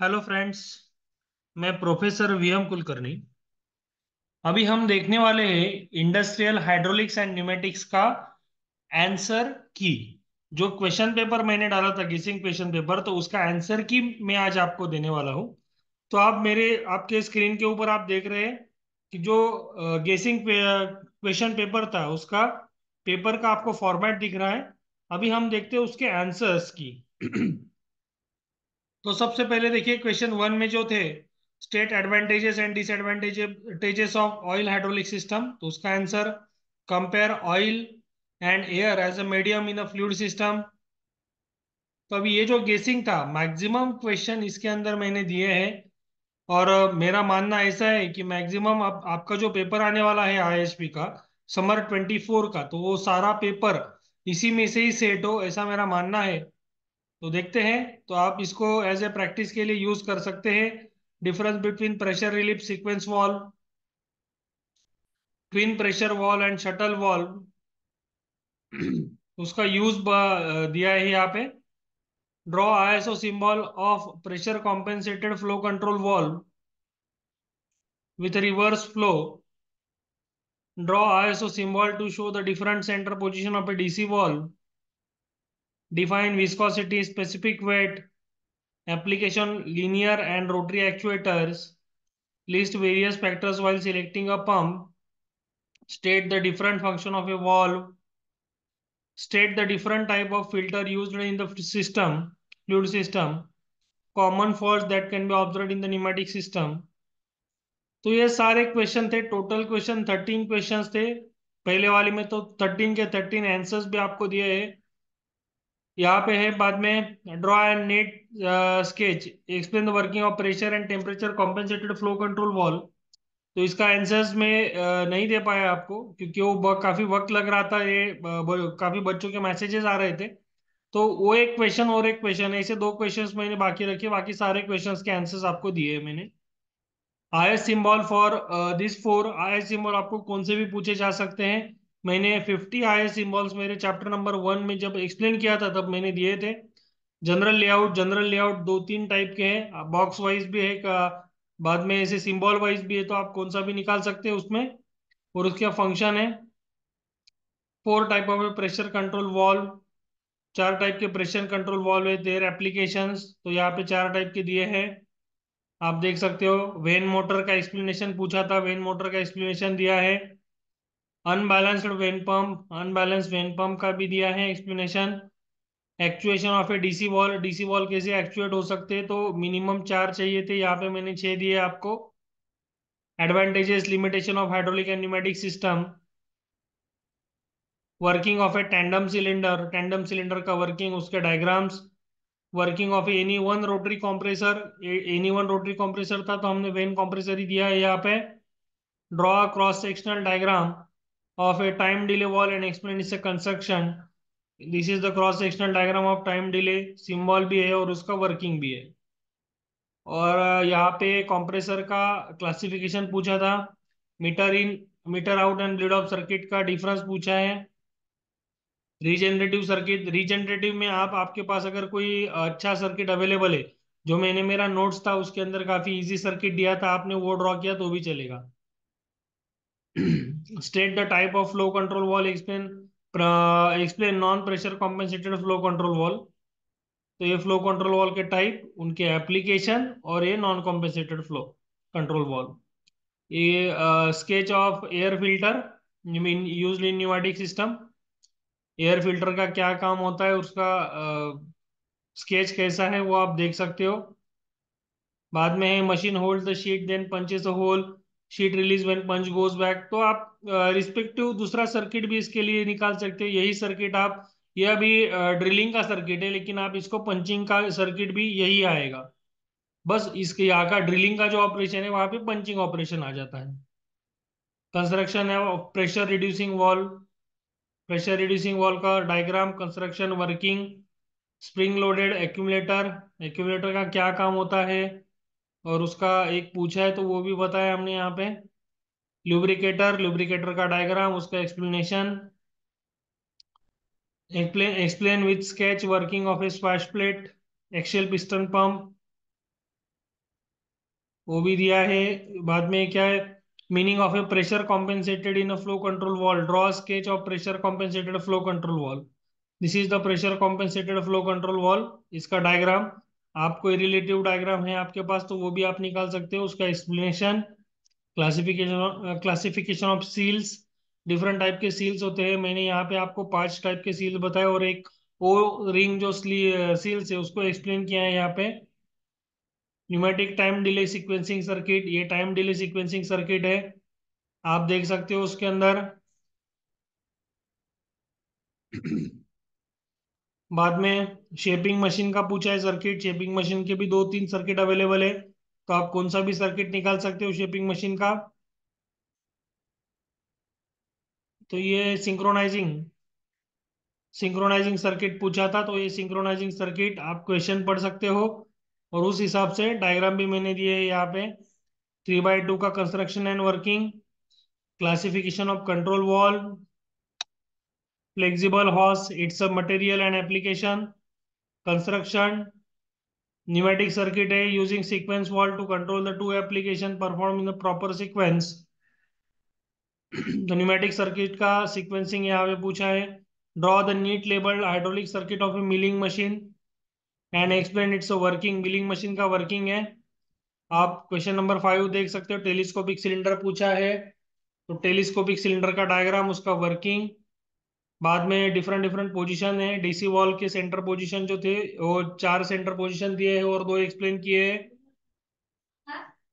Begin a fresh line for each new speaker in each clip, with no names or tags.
Hello friends. मैं professor VM Kulkarni. अभी हम देखने वाले हैं इंडस्ट्रियल हाइड्रोलिक्स एंड न्यूमेटिक्स का आंसर की। जो क्वेश्चन पेपर मैंने डाला था गेसिंग क्वेश्चन पेपर, तो उसका आंसर की मैं आज आपको देने वाला हूँ। तो आप मेरे आपके स्क्रीन के ऊपर आप देख रहे हैं कि जो गेसिंग क्वेश्चन पेपर था उसका पेपर का आपको फॉर्मेट दिख रहा है। अभी हम देखते हैं उसके आंसर्स की। तो सबसे पहले देखिए क्वेश्चन वन में जो थे, state advantages and disadvantages of oil hydraulic system, तो उसका answer compare oil and air as a medium in a fluid system. तो अभी ये जो गेसिंग था, मैक्सिमम क्वेश्चन इसके अंदर मैंने दिए हैं। और मेरा मानना ऐसा है कि मैक्सिमम आपका जो पेपर आने वाला है आईएसपी का समर 24 का, तो वो सारा पेपर इसी में से ही सेट हो, ऐसा मेरा मानना है। तो देखते हैं। तो आप इसको एज ए प्रैक्टिस के लिए यूज कर सकते हैं। Difference between pressure relief sequence valve, twin pressure valve and shuttle valve, उसका यूज दिया है यहाँ पे। Draw ISO symbol of pressure compensated flow control valve with reverse flow. Draw ISO symbol to show the different center position of a DC valve. Define viscosity, specific weight, application linear and rotary actuators. List various factors while selecting a pump. State the different function of a valve. State the different type of filter used in the system, fluid system. Common faults that can be observed in the pneumatic system. तो ये सारे question थे, total question 13 question थे। पहले वाले में तो 13 के 13 आंसर्स भी आपको दिए हैं। यहाँ पे है बाद में draw and net sketch, explain the working of pressure and temperature compensated flow control valve. तो इसका आंसर्स में नहीं दे पाया आपको, क्योंकि वो काफी वक्त लग रहा था। ये काफी बच्चों के मैसेजेस आ रहे थे। तो वो एक क्वेश्चन और एक क्वेश्चन, ऐसे दो क्वेश्चंस मैंने बाकी रखे, बाकी सारे क्वेश्चंस के आंसर्स आपको दिए हैं मैंने। IS symbol for this four, IS symbol आपको कौन से भी पूछे जा सकते हैं। मैंने 50 आईएस सिंबल्स मेरे चैप्टर नंबर 1 में जब एक्सप्लेन किया था तब मैंने दिए थे। जनरल लेआउट दो तीन टाइप के हैं, बॉक्स वाइज भी है बाद में ऐसे सिंबल वाइज भी है, तो आप कौन सा भी निकाल सकते हैं उसमें। और उसका फंक्शन है। Four type of pressure control valve, चार टाइप के प्रेशर कंट्रोल वॉल्व है, देयर एप्लीकेशंस, तो यहाँ पे चार टाइप के दिए हैं। आप देख सकते हो। वेन मोटर का एक्सप्लेनेशन पूछा था, वेन मोटर का एक्सप्लेनेशन दिया है। अनबैलेंस्ड वेन पंप का भी दिया है explanation. Actuation of A DC wall, DC wall कैसे एक्चुएट हो सकते हैं, तो मिनिमम चार चाहिए थे, यहाँ पे मैंने छह दिए आपको। Advantages limitation of hydraulic and pneumatic system, working of A tandem cylinder का वर्किंग, उसके diagrams, working of any one rotary compressor, any one rotary compressor था तो हमने वेन कॉम्प्रेसर ही दिया है यहाँ पे। Draw cross sectional diagram of a time delay wall and explain its construction. This is the cross sectional diagram of time delay, symbol भी है और उसका वर्किंग भी है। और यहाँ पे कंप्रेसर का क्लासिफिकेशन पूछा था। Meter in, meter out and bleed off circuit का डिफरेंस पूछा है। रीजनरेटिव सर्किट, रीजनरेटिव में आपके पास अगर कोई अच्छा सर्किट अवेलेबल है, जो मेरा नोट्स था उसके अंदर काफी इजी सर्किट दिया था, आपने वो ड्रॉ किया तो भी चलेगा। State the type of flow control valve, explain non pressure compensated flow control valve. तो ये फ्लो कंट्रोल वॉल के टाइप, उनके एप्लीकेशन, और ये non compensated flow control valve. ये sketch of air filter mean used in pneumatic system, air filter का क्या काम होता है उसका स्केच कैसा है वो आप देख सकते हो। बाद में है machine hold the sheet then punches a hole, sheet release when punch goes back. तो आप रिस्पेक्टिव दूसरा सर्किट भी इसके लिए निकाल सकते हो, यही सर्किट आप, ये अभी ड्रिलिंग का सर्किट है लेकिन आप इसको पंचिंग का सर्किट भी यही आएगा। बस इसके यहाँ का ड्रिलिंग का जो ऑपरेशन है वहां पे पंचिंग ऑपरेशन आ जाता है। कंस्ट्रक्शन है pressure reducing valve, pressure reducing valve का diagram, construction, working, spring loaded accumulator, accumulator का क्या काम होता है और उसका एक पूछा है तो वो भी बताया हमने यहाँ पे। लुब्रिकेटर, लुब्रिकेटर का डायग्राम, उसका explanation. Explain with sketch working of a स्पैश प्लेट, एक्शियल पिस्टन पंप, वो भी दिया है। बाद में क्या है, meaning of a pressure compensated in a flow control valve, draw sketch of pressure compensated flow control valve. This is the pressure compensated flow control valve. इसका डायग्राम, आप कोई रिलेटिव डायग्राम है आपके पास तो वो भी आप निकाल सकते हो। उसका explanation, classification of seals, different type के सील्स होते हैं। मैंने यहाँ पे आपको 5 टाइप के सील बताए, और एक ओ रिंग जो सील्स है उसको एक्सप्लेन किया है यहाँ पे। Pneumatic time delay sequencing circuit, ये टाइम डिले सीक्वेंसिंग सर्किट है, आप देख सकते हो उसके अंदर। बाद में शेपिंग मशीन का पूछा है सर्किट। शेपिंग मशीन के भी 2-3 सर्किट अवेलेबल है, तो आप कौन सा भी सर्किट निकाल सकते हो शेपिंग मशीन का। तो ये सिंक्रोनाइजिंग सिंक्रोनाइजिंग सर्किट पूछा था, तो ये सिंक्रोनाइजिंग सर्किट आप क्वेश्चन पढ़ सकते हो, और उस हिसाब से डायग्राम भी मैंने दिए है यहाँ पे। 3/2 का construction and working, classification of control wall, flexible horse, it's a material and application, construction, pneumatic circuit है, using sequence valve to control the two application performed in the proper sequence। तो pneumatic circuit का sequencing यहाँ पे पूछा है। Draw the neat labelled hydraulic circuit of a milling machine and explain its working. Milling machine का working है। आप question number 5 देख सकते हो, टेलीस्कोपिक सिलेंडर पूछा है, तो टेलीस्कोपिक सिलेंडर का डायग्राम, उसका वर्किंग। बाद में डिफरेंट डिफरेंट पोजीशन है, डीसी वॉल के सेंटर पोजीशन जो थे वो 4 सेंटर पोजीशन दिए हैं और 2 एक्सप्लेन किए हैं।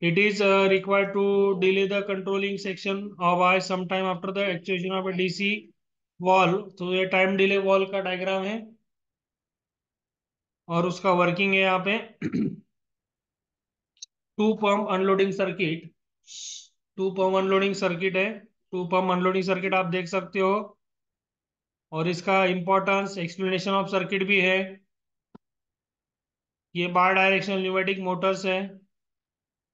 It is required to delay the controlling section of I sometime after the actuation of a DC wall। तो ये टाइम डिले वॉल का डायग्राम है, और उसका वर्किंग है यहाँ पे। Two pump unloading circuit, two pump unloading circuit है। टू पंप अनलोडिंग सर्किट आप देख सकते हो, और इसका इंपॉर्टेंस एक्सप्लेनेशन ऑफ सर्किट भी है। ये बार डायरेक्शनल न्यूमेटिक मोटर्स है।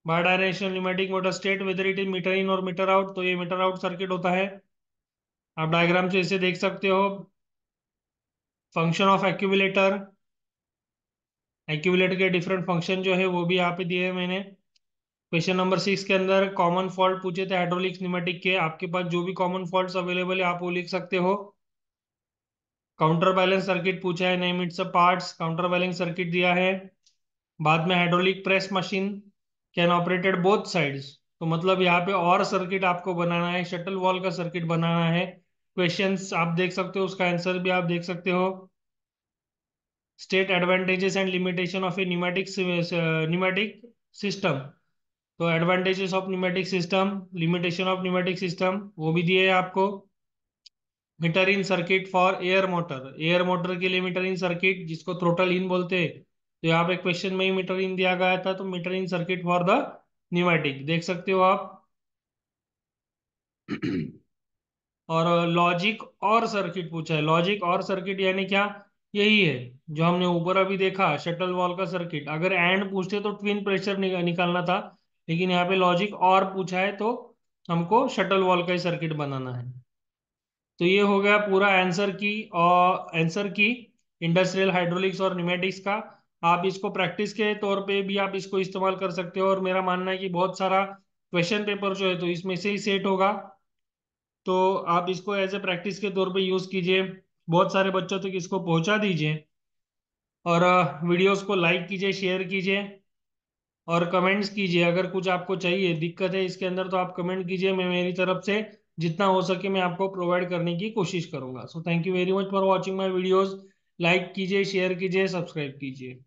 बार directional pneumatic motor state whether it is meter in और मीटर आउट, तो ये मीटर आउट सर्किट होता है। आप डायग्राम से इसे देख सकते हो। फंक्शन ऑफ एक्यूमुलेटर, एक्यूमुलेटर के डिफरेंट फंक्शन जो है वो भी यहाँ पे दिए हैं मैंने। क्वेश्चन नंबर 6 के अंदर कॉमन फॉल्ट पूछे थे हाइड्रोलिक्स न्यूमेटिक के, आपके पास जो भी कॉमन फॉल्ट्स अवेलेबल है आप वो लिख सकते हो। काउंटर बैलेंस सर्किट पूछा है, name its parts, counter balance circuit दिया है। बाद में hydraulic press machine can operated both sides, तो मतलब यहाँ पे और सर्किट आपको बनाना है, शटल वॉल का सर्किट बनाना है। क्वेश्चंस आप देख सकते हो, उसका आंसर भी आप देख सकते हो। State advantages and limitation of a pneumatic system, तो advantages of pneumatic system, limitation of pneumatic system वो भी दिए है आपको। Meter in circuit for air motor, air motor के लिए मीटर इन सर्किट जिसको थ्रोटल इन बोलते हैं, तो यहाँ पे क्वेश्चन में ही मीटर इन दिया गया था, तो meter in circuit for the pneumatic देख सकते हो आप। और लॉजिक और सर्किट पूछा है। लॉजिक और सर्किट यानी क्या, यही है जो हमने ऊपर अभी देखा शटल वॉल का सर्किट। अगर एंड पूछते तो ट्विन प्रेशर निकालना था, लेकिन यहाँ पे लॉजिक और पूछा है, तो हमको शटल वॉल का ही सर्किट बनाना है। तो ये हो गया पूरा आंसर की इंडस्ट्रियल हाइड्रोलिक्स और न्यूमेटिक्स का। आप इसको प्रैक्टिस के तौर पे भी आप इसको इस्तेमाल कर सकते हो, और मेरा मानना है कि बहुत सारा क्वेश्चन पेपर जो है तो इसमें से ही सेट होगा, तो आप इसको एज ए प्रैक्टिस के तौर पे यूज कीजिए। बहुत सारे बच्चों तक इसको पहुंचा दीजिए, और वीडियोस को लाइक कीजिए, शेयर कीजिए, और कमेंट्स कीजिए। अगर कुछ आपको चाहिए, दिक्कत है इसके अंदर, तो आप कमेंट कीजिए, मैं मेरी तरफ से जितना हो सके मैं आपको प्रोवाइड करने की कोशिश करूंगा। So thank you very much for watching my videos. Like कीजिए, शेयर कीजिए, सब्सक्राइब कीजिए।